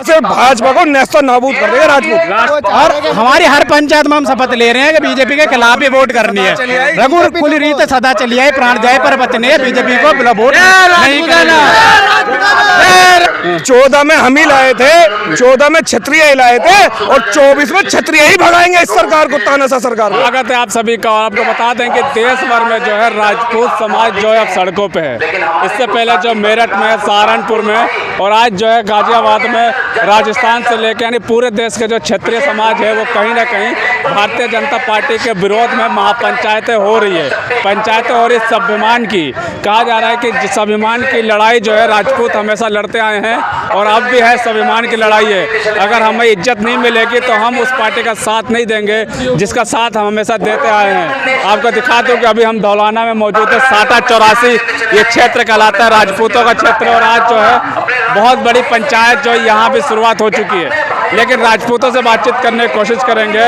से भाजपा को नेस्ता नाबूद कर देगा राजपूत। और हमारी हर पंचायत में हम शपथ ले रहे हैं कि बीजेपी के खिलाफ ही वोट करनी है। रघुकुल रीत सदा चली आई, प्राण जाए पर बचने है, बीजेपी को वोट नहीं करना। 14 में हम ही लाए थे, 14 में क्षत्रिय ही लाए थे और 24 में क्षत्रिय ही भगाएंगे इस सरकार को, तानाशाह सरकार को। स्वागत है आप सभी का। आपको बता दें कि देश भर में जो है राजपूत समाज जो है अब सड़कों पे है। इससे पहले जो मेरठ में, सहारनपुर में और आज जो है गाजियाबाद में, राजस्थान से लेकर यानी पूरे देश के जो क्षत्रिय समाज है वो कहीं ना कहीं भारतीय जनता पार्टी के विरोध में महापंचायतें हो रही है। पंचायतें हो रही स्वाभिमान की। कहा जा रहा है कि स्वाभिमान की लड़ाई जो है राजपूत हमेशा लड़ते आए हैं और अब भी है, स्वाभिमान की लड़ाई है। अगर हमें इज्जत नहीं मिलेगी तो हम उस पार्टी का साथ नहीं देंगे जिसका साथ हम हमेशा देते आए हैं। आपको दिखा दूं कि अभी हम धौलाना में मौजूद है। साटा 84 ये क्षेत्र कहलाता है राजपूतों का क्षेत्र और आज जो है बहुत बड़ी पंचायत जो है यहाँ भी शुरुआत हो चुकी है। लेकिन राजपूतों से बातचीत करने की कोशिश करेंगे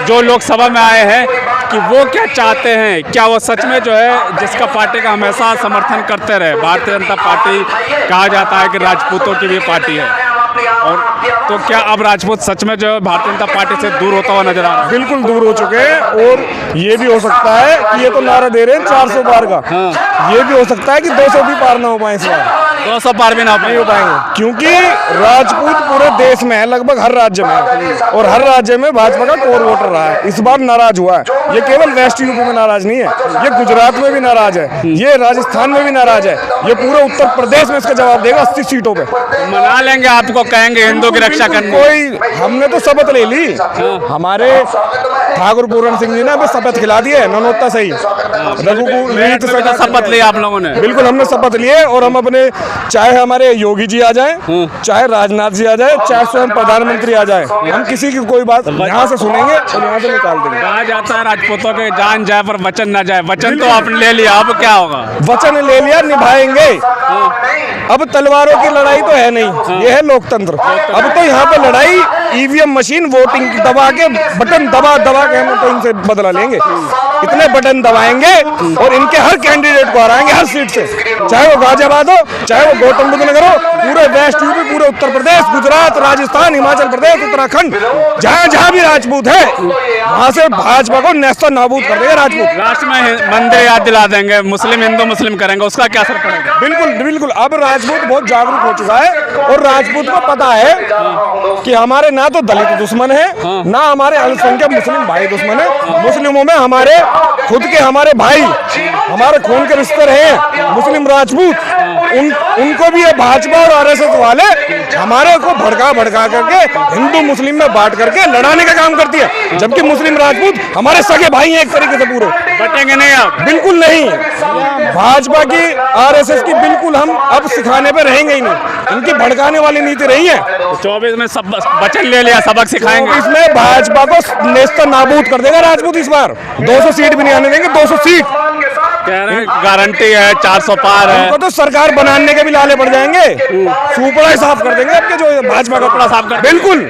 जो लोग सभा में आए हैं कि वो क्या चाहते हैं, क्या वो सच में जो है जिसका पार्टी का हमेशा समर्थन करते रहे। भारतीय जनता पार्टी कहा जाता है कि राजपूतों की भी पार्टी है, और तो क्या अब राजपूत सच में जो भारतीय जनता पार्टी से दूर होता हुआ नजर आ रहा है? बिल्कुल दूर हो चुके हैं और ये भी हो सकता है कि ये तो नारा दे रहे हैं 400 पार का। ये भी हो सकता है कि 200 भी पार ना हो पाए इस बार। 200 पार भी ना हो पाएंगे क्योंकि राजपूत पूरे देश में है, लगभग हर राज्य में है और हर राज्य में भाजपा का कोर वोटर रहा है। इस बार नाराज हुआ है। ये केवल वेस्ट यूपी में नाराज नहीं है, ये गुजरात में भी नाराज है, ये राजस्थान में भी नाराज है, ये पूरे उत्तर प्रदेश में इसका जवाब देगा 80 सीटों पे। मना लेंगे, आपको कहेंगे हिंदू की रक्षा करने। कोई हमने तो शपथ ले ली। हमारे ठाकुर पूरण सिंह जी ने अभी शपथ खिला दी है ननौता से ही। रघुकुल रीत सदा शपथ ली आप लोगों ने? बिल्कुल हमने शपथ लिए और हम अपने, चाहे हमारे योगी जी आ जाएं, चाहे राजनाथ जी आ जाए, चाहे स्वयं प्रधानमंत्री आ जाए, हम किसी की कोई बात यहाँ से सुनेंगे और यहाँ से निकाल देंगे। कहा जाता है राजपूतों के जान जाए पर वचन न जाए। वचन तो आपने ले लिया, अब क्या होगा? वचन ले लिया, निभाएंगे। अब तलवारों की लड़ाई तो है नहीं, ये है लोकतंत्र। अब तो यहाँ पे लड़ाई ईवीएम मशीन, वोटिंग दबा के, बटन दबा दबा के हम तो इनसे बदला लेंगे। इतने बटन दबाएंगे और इनके हर कैंडिडेट को हराएंगे हर सीट से, चाहे वो गाजियाबाद हो, चाहे वो गौतम बुद्ध नगर हो, पूरे वेस्ट यूपी, पूरे उत्तर प्रदेश, गुजरात, राजस्थान, हिमाचल प्रदेश, उत्तराखंड, जहाँ जहाँ भी राजपूत है वहाँ से भाजपा को नेस्ता नाबूद कर देगा राजपूत। लास्ट में मंदिर याद दिला देंगे, मुस्लिम हिंदू मुस्लिम करेंगे, उसका क्या असर पड़ेगा? बिल्कुल बिल्कुल। अब राजपूत बहुत जागरूक हो चुका है और राजपूत को पता है कि हमारे ना तो दलित दुश्मन है, ना हमारे अल्पसंख्यक मुस्लिम भाई दुश्मन है। मुस्लिमों में हमारे खुद के, हमारे भाई, हमारे खून के रिश्ते हैं मुस्लिम राजपूत। उनको भी ये भाजपा और आरएसएस वाले हमारे को भड़का भड़का करके हिंदू मुस्लिम में बांट करके लड़ाने का काम करती है, जबकि मुस्लिम राजपूत हमारे सगे भाई हैं एक तरीके से। पूरे बटेंगे नहीं आप? बिल्कुल नहीं। भाजपा की, आरएसएस की बिल्कुल हम अब सिखाने पे रहेंगे ही नहीं। इनकी भड़काने वाली नीति रही है। 24 में सब वचन ले लिया, सबक सिखाएंगे। इसमें भाजपा को नेस्ता नाबूद कर देगा राजपूत इस बार। 200 सीट भी नहीं आने देंगे, 200 सीट कह रहे हैं, गारंटी है, 400 पार है। उनको तो सरकार बनाने के भी लाले पड़ जाएंगे, सुपड़ा ही साफ कर देंगे आपके जो भाजपा का कपड़ा साफ कर। बिल्कुल।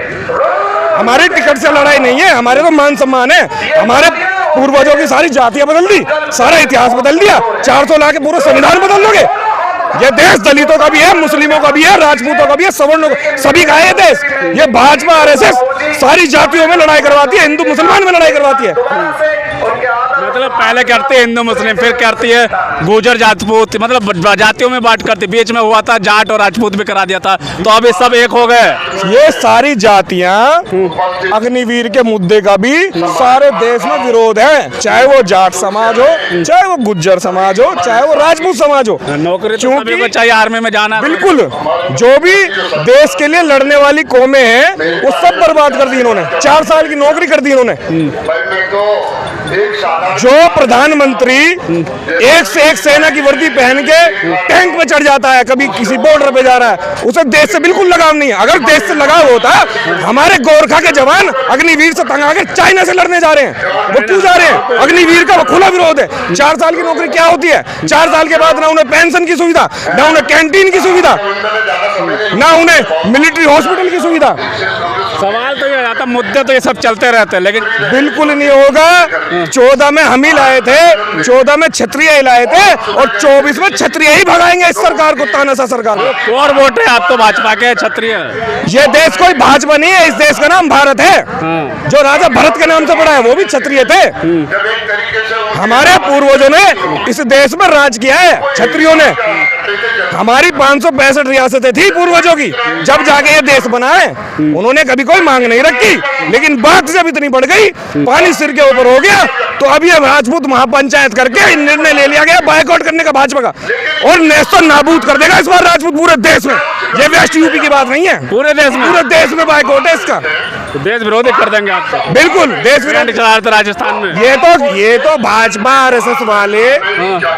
हमारी टिकट से लड़ाई नहीं है, हमारे तो मान सम्मान है। हमारे पूर्वजों की सारी जातियां बदल दी, सारा इतिहास बदल दिया, 400 ला के पूरा संविधान बदल दोगे। ये देश दलितों का भी है, मुस्लिमों का भी है, राजपूतों का भी है, सवर्णों का, सभी का है ये देश। ये भाजपा आरएसएस सारी जातियों में लड़ाई करवाती है, हिंदू मुसलमान में लड़ाई करवाती है। मतलब पहले करते हैं हिंदू मुस्लिम, फिर करती है गुर्जर राजपूत, मतलब जातियों में बांट करती। बीच में हुआ था जाट और राजपूत भी करा दिया था, तो अब ये सब एक हो गए। ये सारी जातियां अग्निवीर के मुद्दे का भी सारे देश में विरोध है, चाहे वो जाट समाज हो, चाहे वो गुर्जर समाज हो, चाहे वो राजपूत समाज हो। नौकरी तो सभी को चाहिए, आर्मी में जाना। बिल्कुल। जो भी देश के लिए लड़ने वाली कौमें हैं वो सब बर्बाद कर दी इन्होंने। 4 साल की नौकरी कर दी इन्होंने। जो प्रधानमंत्री एक से एक सेना की वर्दी पहन के टैंक में चढ़ जाता है, कभी किसी बॉर्डर पे जा रहा है, उसे देश से बिल्कुल लगाव नहीं है। अगर देश से लगाव होता, हमारे गोरखा के जवान अग्निवीर से तंग आके चाइना से लड़ने जा रहे हैं। वो क्यों जा रहे हैं? अग्निवीर का खुला विरोध है। 4 साल की नौकरी क्या होती है? 4 साल के बाद ना उन्हें पेंशन की सुविधा, ना उन्हें कैंटीन की सुविधा, ना उन्हें मिलिट्री हॉस्पिटल की सुविधा। सवाल तो ये आता, मुद्दे तो ये सब चलते रहते हैं, लेकिन बिल्कुल नहीं होगा। 14 में हम ही लाए थे, 14 में क्षत्रिय ही लाए थे और 24 में क्षत्रिय ही भगाएंगे इस सरकार को, तानाशाह सरकार को। और वोट है आप तो भाजपा के क्षत्रिय। ये देश कोई भाजपा नहीं है, इस देश का नाम भारत है। जो राजा भरत के नाम से पड़ा है वो भी क्षत्रिय थे। हमारे पूर्वजों ने इस देश में राज किया है, क्षत्रियों ने। हमारी 565 रियासतें थी पूर्वजों की, जब जाके ये देश बना है। उन्होंने कभी कोई मांग नहीं रखी, लेकिन बात जब इतनी बढ़ गई, पानी सिर के ऊपर हो गया, तो अब ये राजपूत महापंचायत करके निर्णय ले लिया गया बायकॉट करने का भाजपा का, और नेस्तो नाबूद कर देगा इस बार राजपूत पूरे देश में। ये वेस्ट यूपी की बात नहीं है, पूरे देश में बायकॉट है इसका। तो देश विरोधी कर देंगे आप तो। बिल्कुल देश विरोधी चला रहे थे राजस्थान में। ये तो भाजपा RSS वाले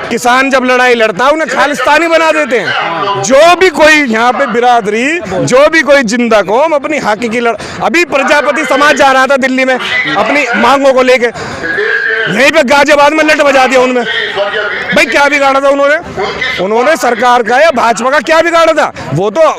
किसान जब लड़ाई लड़ता है उन्हें खालिस्तानी बना देते हैं। जो भी कोई यहाँ पे बिरादरी, जो भी कोई जिंदा कौम अपनी हक की अभी प्रजापति समाज जा रहा था दिल्ली में अपनी मांगों को लेके, यहीं पे गाजियाबाद में लट बजा दिया उनमें। भाई क्या बिगाड़ा था उन्होंने सरकार का या भाजपा का क्या बिगाड़ा था? वो तो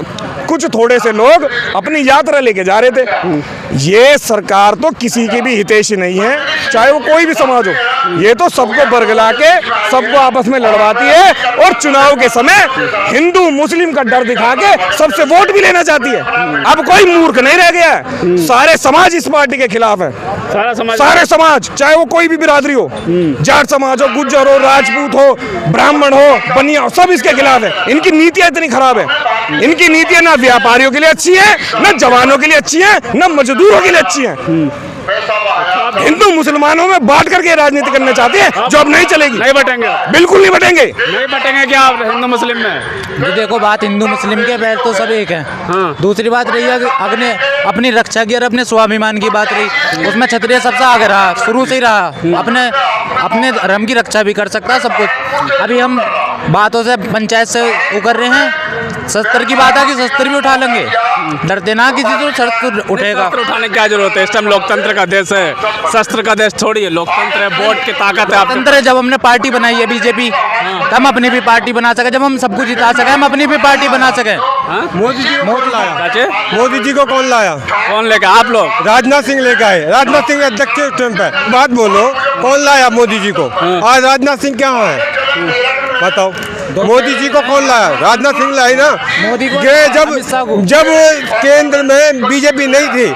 कुछ थोड़े से लोग अपनी यात्रा लेके जा रहे थे। ये सरकार तो किसी की भी हितैषी नहीं है, चाहे वो कोई भी समाज हो। ये तो सबको बरगला के सबको आपस में लड़वाती है, और चुनाव के समय हिंदू मुस्लिम का डर दिखा के सबसे वोट भी लेना चाहती है। अब कोई मूर्ख नहीं रह गया है, सारे समाज इस पार्टी के खिलाफ है। सारे समाज, चाहे वो कोई भी बिरादरी हो, जाट समाज हो, गुज्जर हो, राजपूत हो, ब्राह्मण हो, बनिया हो, सब इसके खिलाफ है। इनकी नीतियां इतनी खराब है, इनकी नीतियां ना व्यापारियों के लिए अच्छी है, ना जवानों के लिए अच्छी है, ना मजदूरों के लिए अच्छी है। हिंदू मुसलमानों में बांट करके राजनीति करना चाहते हैं, जो अब नहीं चलेगी। नहीं बटेंगे, बिल्कुल नहीं बटेंगे। नहीं बटेंगे क्या आप हिंदू मुस्लिम में? जी देखो, बात हिंदू मुस्लिम के पहले तो सब एक है। दूसरी बात रही है कि अपनी रक्षा की और अपने स्वाभिमान की बात रही, उसमें क्षत्रिय सबसे आगे रहा, शुरू से ही रहा। अपने धर्म की रक्षा भी कर सकता है सब कुछ। अभी हम बातों से पंचायत से वो कर रहे हैं, शस्त्र की बात है कि शस्त्र भी उठा लेंगे, डरते ना किसी से शस्त्र उठेगा। शस्त्र उठाने की क्या जरूरत है? इस टाइम लोकतंत्र का देश है, शस्त्र का देश थोड़ी है। लोकतंत्र है, वोट की ताकत है। लोकतंत्र है। जब हमने पार्टी बनाई है बीजेपी, हम अपनी भी पार्टी बना सके। जब हम सबको जिता सके, हम अपनी भी पार्टी बना सके। मोदी जी को कौन लाया? मोदी जी को कौन लाया? कौन लेकर? आप लोग? राजनाथ सिंह लेकर आए। राजनाथ सिंह अध्यक्ष पे बात बोलो, कौन लाया मोदी जी को? आज राजनाथ सिंह क्या है बताओ? मोदी जी को कौन लाया? राजनाथ सिंह लाए ना। मोदी को जब केंद्र में बीजेपी नहीं थी,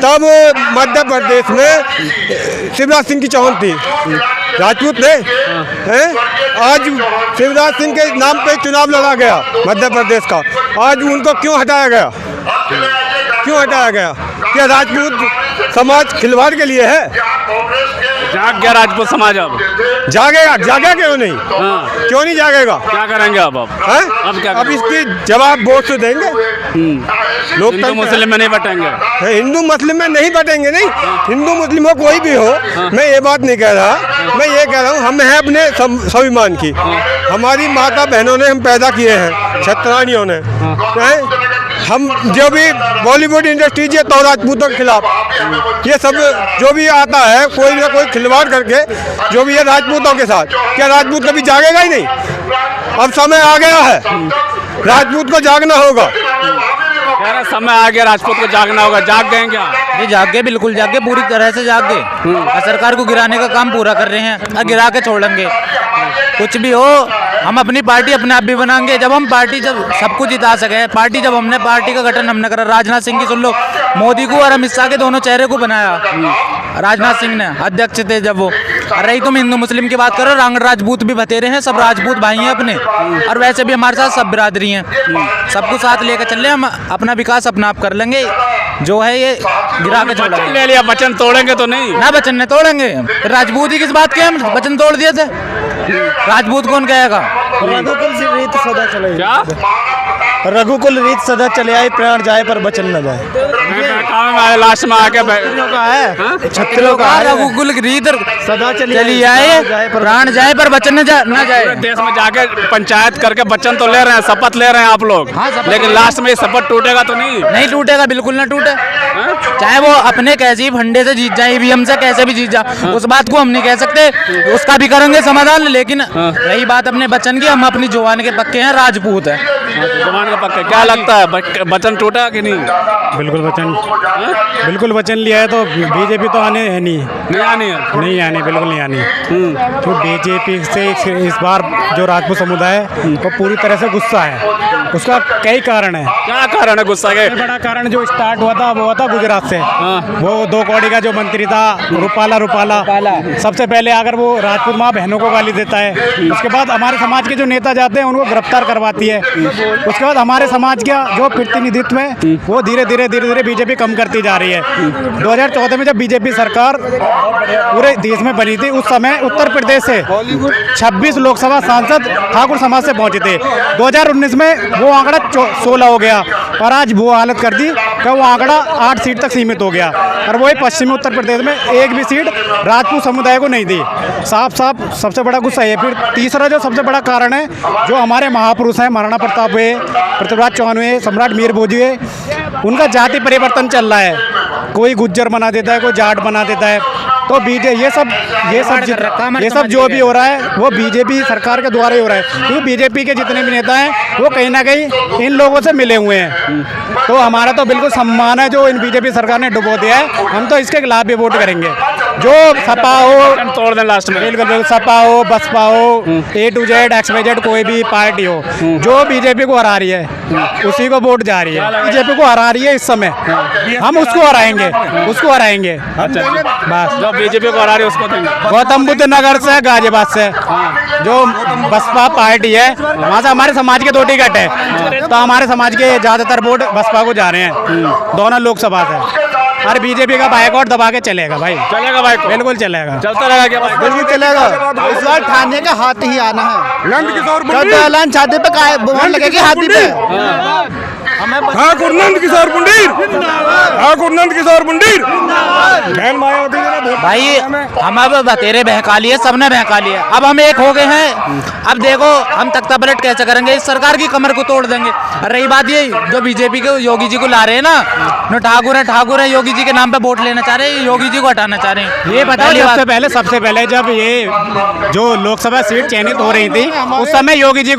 तब मध्य प्रदेश में शिवराज सिंह की चौहान थी, राजपूत थे हैं। आज शिवराज सिंह के नाम पे चुनाव लड़ा गया मध्य प्रदेश का, आज उनको क्यों हटाया गया? क्यों हटाया गया? क्या राजपूत समाज खिलवाड़ के लिए है? जाग गया राजपूत समाज अब? जागेगा क्यों नहीं? क्यों नहीं जागेगा? क्या करेंगे अब क्या? अब इसकी जवाब वोट से देंगे। हिंदू मुस्लिम में नहीं बटेंगे। हिंदू मुस्लिम में नहीं बटेंगे। नहीं, हिंदू मुस्लिम हो कोई भी हो, मैं ये बात नहीं कह रहा। मैं ये कह रहा हूँ, हम हैं अपने स्वाभिमान की। हमारी माता बहनों ने हम पैदा किए हैं, क्षत्राणियों ने। हम जो भी बॉलीवुड इंडस्ट्रीज है तो राजपूतों के खिलाफ, ये सब जो भी आता है कोई ना कोई खिलवाड़ करके, जो भी है राजपूतों के साथ। क्या राजपूत कभी जागेगा ही नहीं? अब समय आ गया है, राजपूत को जागना होगा। समय आ गया, राजपूत को जागना होगा। जाग गए क्या? ये जाग गए, बिल्कुल जाग गए, पूरी तरह से जाग गए। सरकार को गिराने का काम पूरा कर रहे हैं, गिरा के छोड़ेंगे। कुछ भी हो, हम अपनी पार्टी अपने आप भी बनाएंगे। जब हम पार्टी जब सब कुछ जिता सके, पार्टी जब हमने पार्टी का गठन हमने करा, राजनाथ सिंह की सुन लो, मोदी को और अमित शाह के दोनों चेहरे को बनाया राजनाथ सिंह ने, अध्यक्ष थे जब वो। रही तुम हिंदू मुस्लिम की बात करो, रांगड़ राजपूत भी बतेरे हैं, सब राजपूत भाई हैं अपने, और वैसे भी हमारे साथ सब बिरादरी हैं। सबको साथ लेकर चल रहे, हम अपना विकास अपना आप कर लेंगे। जो है ये गिरा के छोड़ेंगे। ले लिया, वचन तोड़ेंगे तो नहीं ना? वचन नहीं तोड़ेंगे। राजपूत ही किस बात के हम वचन तोड़ दिए थे? राजपूत कौन कहेगा? रघुकुल से रीत सदा चले। क्या? रघुकुल रीत सदा चले आई, प्राण जाए पर बचन न जाए। लास्ट में आके छत्रों का रघुकुल रीत सदा चली आए, प्राण जाए पर बचन न जाए। देश में जाके पंचायत करके वचन तो ले रहे हैं, शपथ ले रहे हैं आप लोग, लेकिन लास्ट में ये शपथ टूटेगा तो नहीं टूटेगा, बिल्कुल ना टूटे। चाहे वो अपने कैसे ही फंडे से जीत जाए, ईवीएम से कैसे भी जीत जाए, उस बात को हम नहीं कह सकते, उसका भी करेंगे समाधान। लेकिन रही बात अपने बचन की, हम अपनी जुबान के पक्के हैं, राजपूत है। जबान का पक्का। क्या लगता है वचन टूटा कि नहीं? बिल्कुल वचन लिया है तो बीजेपी तो आने है नहीं आनी है। नहीं आनी, बिल्कुल नहीं आनी। तो बीजेपी से इस बार जो राजपूत समुदाय है वो पूरी तरह से गुस्सा है। उसका कई कारण है। क्या कारण है गुस्सा के? सबसे बड़ा कारण जो स्टार्ट हुआ था वो हुआ था गुजरात से। वो 2 कौड़ी का जो मंत्री था रूपाला, सबसे पहले अगर वो राजपूत माँ बहनों को गाली देता है, उसके बाद हमारे समाज के जो नेता जाते हैं उनको गिरफ्तार करवाती है, उसके बाद हमारे समाज का जो प्रतिनिधित्व है वो धीरे धीरे बीजेपी कम करती जा रही है। 2014 में जब बीजेपी सरकार पूरे देश में बनी थी, उस समय उत्तर प्रदेश से 26 लोकसभा सांसद ठाकुर समाज से पहुंचे थे। 2019 में वो आंकड़ा 16 हो गया और आज वो हालत कर दी कि वो आंकड़ा 8 सीट तक सीमित हो गया। और वही पश्चिमी उत्तर प्रदेश में एक भी सीट राजपूत समुदाय को नहीं दी। साफ सबसे बड़ा गुस्सा है। फिर तीसरा जो सबसे बड़ा कारण है, जो हमारे महापुरुष हैं महाराणा प्रताप हुए, पृथ्वीराज चौहान हुए, सम्राट मीर भोजी हुए, उनका जाति परिवर्तन चल रहा है। कोई गुज्जर बना देता है, कोई जाट बना देता है। तो ये सब जो भी हो रहा है वो बीजेपी सरकार के द्वारा ही हो रहा है, क्योंकि बीजेपी के जितने भी नेता हैं वो कहीं ना कहीं इन लोगों से मिले हुए हैं। तो हमारा तो बिल्कुल सम्मान है जो इन बीजेपी सरकार ने डुबो दिया है। हम तो इसके खिलाफ भी वोट करेंगे। जो सपा हो, तोड़ दें लास्ट में। बिल्कुल सपा हो, बसपा हो, A to Z XYZ कोई भी पार्टी हो, जो बीजेपी को हरा रही है उसी को वोट जा रही है। बीजेपी को हरा रही है इस समय, हम उसको हराएंगे। बस जो बीजेपी को हरा रही है उसको देंगे। गौतम बुद्ध नगर से, गाजियाबाद से जो बसपा पार्टी है वहाँ से हमारे समाज के 2 टिकट है, तो हमारे समाज के ज़्यादातर वोट बसपा को जा रहे हैं दोनों लोकसभा से। और बीजेपी का बाइकआउट दबा के चलेगा भाई, चलेगा बाइक, बिल्कुल चलेगा। चलता रहेगा क्या बाइक? बिल्कुल चलेगा। इस बार ठाणे का हाथ ही आना है। नंद छाते पे बोल लगेगी हाथी पे। ठाकुर नंद किशोर पंडित बहन मायावती जी ने वोट भाई हम अब बतेरे बहका लिए, सबने बहका लिया, अब हम एक हो गए हैं। अब देखो हम तख्ता पलट कैसे करेंगे, इस सरकार की कमर को तोड़ देंगे। और रही बात ये जो बीजेपी को योगी जी को ला रहे हैं ना, जो ठाकुर है योगी जी के नाम पे वोट लेना चाह रहे हैं, योगी जी को हटाना चाह रहे हैं। ये बताओ, सबसे पहले जब ये जो लोकसभा सीट चयनित हो रही थी उस समय योगी जी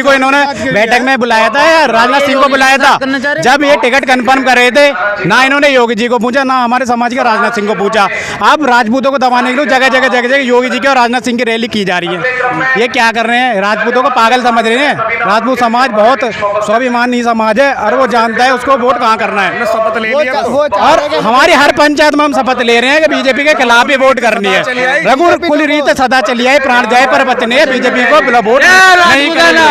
को इन्होंने बैठक में बुलाया था या राजनाथ सिंह को बुलाया था? जब ये टिकट कंफर्म कर रहे थे ना इन्होंने योगी जी को पूछा, ना हमारे समाज के राजनाथ सिंह को पूछा। अब राजपूतों को दबाने के लिए जगह योगी जी की और राजनाथ सिंह की रैली की जा रही है। ये क्या कर रहे हैं? राजपूतों को पागल समझ रहे हैं। राजपूत समाज बहुत स्वाभिमानी समाज है और वो जानता है उसको वोट कहाँ करना है। शपथ ले लिया और हमारी हर पंचायत में हम शपथ ले रहे हैं कि बीजेपी के खिलाफ ही वोट करनी है। रघुकुल रीत सदा चली आई, प्राण जाए पर बचने है, बीजेपी को वोट नहीं करना।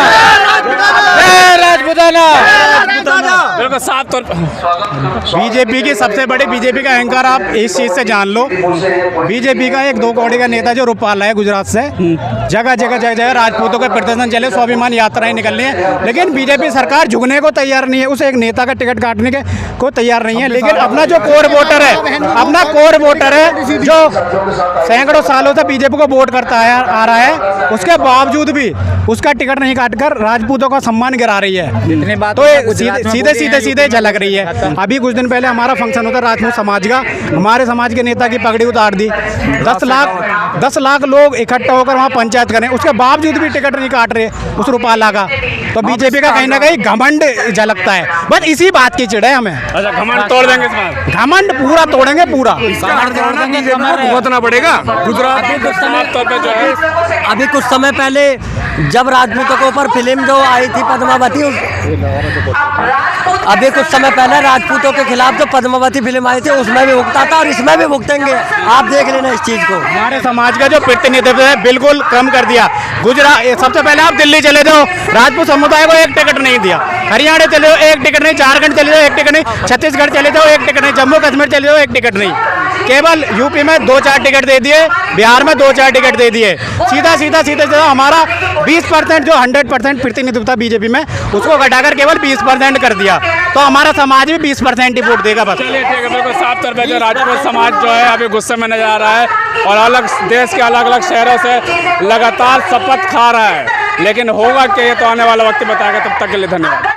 बिल्कुल साफ तौर पर बीजेपी की सबसे बड़ी बीजेपी का अहंकार आप इस चीज से जान लो। बीजेपी का एक 2 कौड़ी का नेता जो रूपाला है गुजरात से, जगह राजपूतों के प्रदर्शन चले, स्वाभिमान यात्राएं निकलनी है, लेकिन बीजेपी सरकार झुकने को तैयार नहीं है। उस एक नेता का टिकट काटने को तैयार नहीं है। लेकिन अपना जो कोर वोटर है जो सैकड़ों सालों से बीजेपी को वोट करता आ रहा है, उसके बावजूद भी उसका टिकट नहीं काटकर राजपूतों का सम्मान गिरा रही है। तो सीधे झलक रही है। अभी कुछ दिन पहले हमारा फंक्शन होता राजपूत समाज का, हमारे समाज के नेता की पगड़ी उतार दी। 10 लाख लोग इकट्ठा होकर वहाँ पंचायत करें, उसके बावजूद भी टिकट नहीं काट रहे उस रूपाला का। तो बीजेपी का कहीं ना कहीं घमंड झलकता है। बस इसी बात की चिड़ है हमें। अच्छा, घमंड तोड़ देंगे इस बार? घमंड पूरा तोड़ेंगे, पूरा भुगतना पड़ेगा। गुजरात में साफ तौर पे जो है अभी कुछ समय पहले जब राजपूतों के ऊपर फिल्म जो आई थी पद्मावती, अभी कुछ समय पहले राजपूतों के खिलाफ जो पद्मावती फिल्म आई थी उसमें भी भुगता था और इसमें भी भुगतेंगे। आप देख लेना इस चीज को। हमारे समाज का जो प्रतिनिधित्व है बिल्कुल कम कर दिया। गुजरात सबसे पहले आप दिल्ली चले जाओ, राजपूत समुदाय को एक टिकट नहीं दिया। हरियाणा चले जाओ, एक टिकट नहीं। झारखंड चले जाओ, एक टिकट नहीं। छत्तीसगढ़ चले जाओ, एक टिकट नहीं। जम्मू कश्मीर चले जाओ, एक टिकट नहीं। केवल यूपी में 2-4 टिकट दे दिए, बिहार में 2-4 टिकट दे दिए। सीधा हमारा 20% जो 100% प्रतिनिधित्व था बीजेपी में, उसको घटाकर केवल 20% कर दिया। तो हमारा समाज भी 20% ही वोट देगा बस। चलिए ठीक है। बिल्कुल साफ तौर पे जो राजपूत समाज जो है अभी गुस्से में नजर आ रहा है और अलग देश के अलग शहरों से लगातार शपथ खा रहा है, लेकिन होगा क्या ये तो आने वाला वक्त बताएगा। तब तक के लिए धन्यवाद।